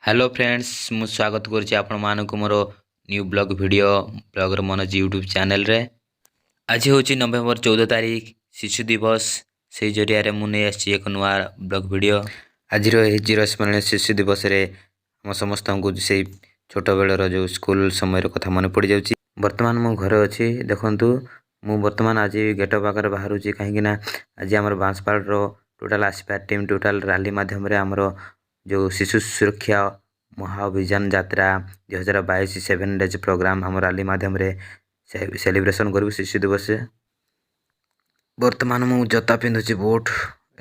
Hello friends मु स्वागत करुच्ची आपण मानक more new blog video blogger Manoj YouTube channel रे। आज हूँ नवेम्बर 14 तारीख शिशु दिवस से जरिया मुझे आसी एक नुआ ब्लॉग वीडियो। आज चिरस्मरणीय शिशु दिवस रे हम समस्त को से छोट बेलर जो स्कूल समय कथा मन पड़ जाऊँगी। बर्तमान मो घरे अच्छी देखु मु बर्तमान आज गेट पाखे बाहर कहीं आज आम बांसपाड़ टोटाल आस्पायर टीम टोटाल रैली मध्यम आमर जो शिशु सुरक्षा महाअभिजान यात्रा 2022 7 डेज प्रोग्राम हम रैली मध्यम सेलिब्रेशन करूँ शिशु दिवस। बर्तमान मु जता पिंधुची बोट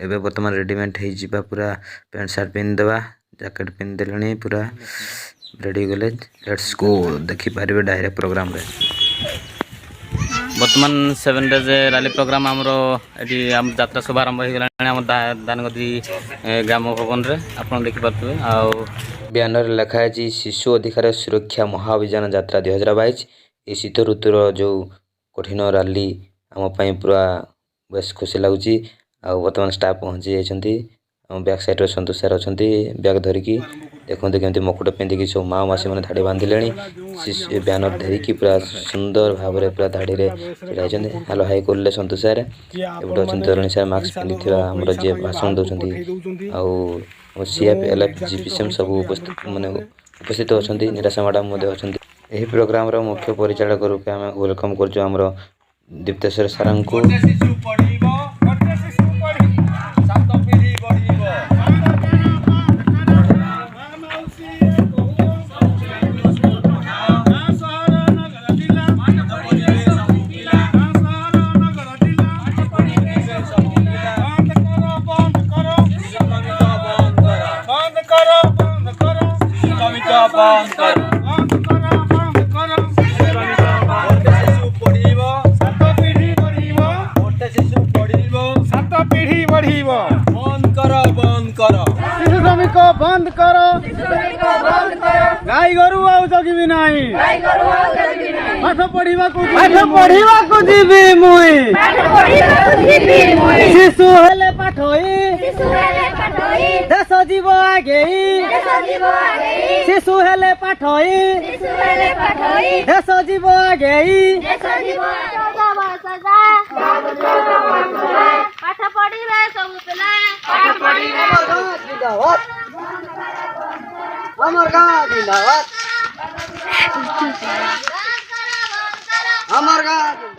एवं बर्तमान रेडीमेड हो पूरा पैंट सार्ट पिंधदेवा जैकेट पिंधदेले पूरा रेडी गले लेट्स गो देखिपारे डायरेक्ट प्रोग्राम रे। बर्तमान 7 डेज रैली प्रोग्राम आमर ये यात्रा शुभारंभ हो गला दानगदी ग्राम भवन रे आप देखिपे आउ बैनर लिखा है शिशु अधिकार सुरक्षा महाअभिजान यात्रा 2022। ये शीत ऋतुर जो कठिन रैली आम पूरा बेस खुशी लगुच। बर्तमान स्टाफ पहुँची जाती बैक साइड सन्तोष सार अच्छा बैग धरिकी देखते केमती मकुट पिंधिकी सब माँ मासी मैंने धाड़ी बांधिले बैनर धरिकी पूरा सुंदर भाव में पूरा धाड़ी में हेलो हाई कले सन्तोष सार एपटे अच्छा तरुणी सार मास्क पिंधि आमर जी भाषण दौरान सीएफ जीपीसीएम सब उपस्थित अच्छा निराशा मैडम अच्छा। यही प्रोग्राम मुख्य परिचालक रूपे आम वेलकम कर दीप्तेश्वर सार को। बंद करो गाई गोरु आउ जगिबी नाही पाठ पढ़िबा को जीबी मुई शिशु हेले पाठई देश जीव आगे शिशु हेले पाठई देश जीव आगे पाठ पढ़िबे सब पिला पाठ पढ़िबे हमर गाँव जिंदाबाद हमर गाँव